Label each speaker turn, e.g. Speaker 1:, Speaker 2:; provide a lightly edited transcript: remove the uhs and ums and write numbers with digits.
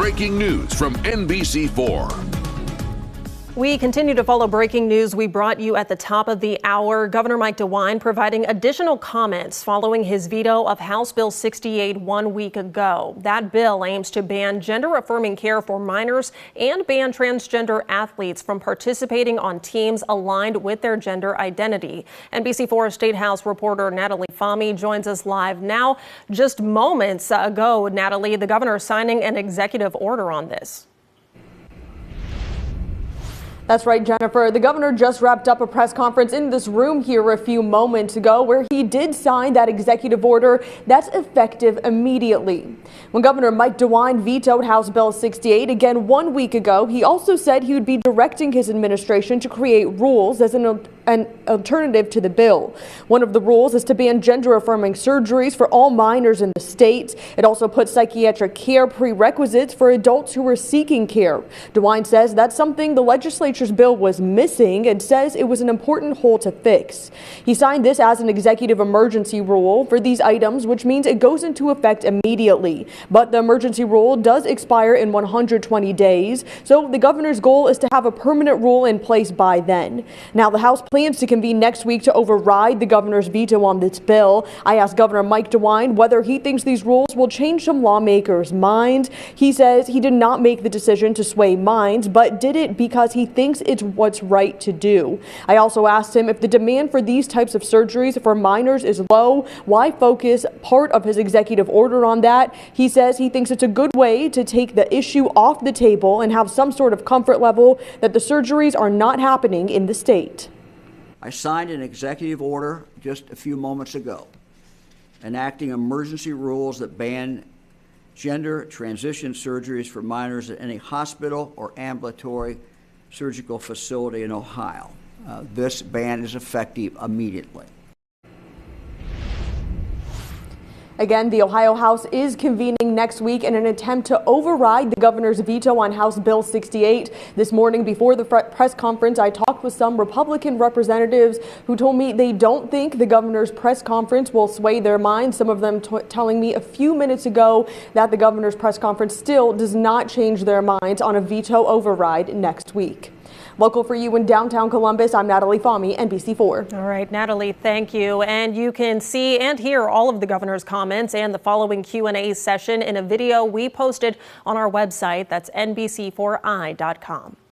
Speaker 1: breaking news from NBC4.
Speaker 2: We continue to follow breaking news we brought you at the top of the hour. Governor Mike DeWine providing additional comments following his veto of House Bill 68 1 week ago. That bill aims to ban gender-affirming care for minors and ban transgender athletes from participating on teams aligned with their gender identity. NBC4 State House reporter Natalie Fahmy joins us live now. Just moments ago, Natalie, the governor signing an executive order on this.
Speaker 3: That's right, Jennifer. The governor just wrapped up a press conference in this room here a few moments ago where he did sign that executive order that's effective immediately. When Governor Mike DeWine vetoed House Bill 68 again 1 week ago, he also said he would be directing his administration to create rules as an alternative to the bill. One of the rules is to ban gender-affirming surgeries for all minors in the state. It also puts psychiatric care prerequisites for adults who are seeking care. DeWine says that's something the legislature's bill was missing and says it was an important hole to fix. He signed this as an executive emergency rule for these items, which means it goes into effect immediately. But the emergency rule does expire in 120 days, so the governor's goal is to have a permanent rule in place by then. Now, the House plans to convene next week to override the governor's veto on this bill. I asked Governor Mike DeWine whether he thinks these rules will change some lawmakers' minds. He says he did not make the decision to sway minds, but did it because he thinks it's what's right to do. I also asked him if the demand for these types of surgeries for minors is low, why focus part of his executive order on that? He says he thinks it's a good way to take the issue off the table and have some sort of comfort level that the surgeries are not happening in the state.
Speaker 4: I signed an executive order just a few moments ago, enacting emergency rules that ban gender transition surgeries for minors at any hospital or ambulatory surgical facility in Ohio. This ban is effective immediately.
Speaker 3: Again, the Ohio House is convening next week in an attempt to override the governor's veto on House Bill 68. This morning before the press conference, I talked with some Republican representatives who told me they don't think the governor's press conference will sway their minds. Some of them telling me a few minutes ago that the governor's press conference still does not change their minds on a veto override next week. Local for you in downtown Columbus, I'm Natalie Fahmy, NBC4.
Speaker 2: All right, Natalie, thank you. And you can see and hear all of the governor's comments and the following Q&A session in a video we posted on our website. That's NBC4i.com.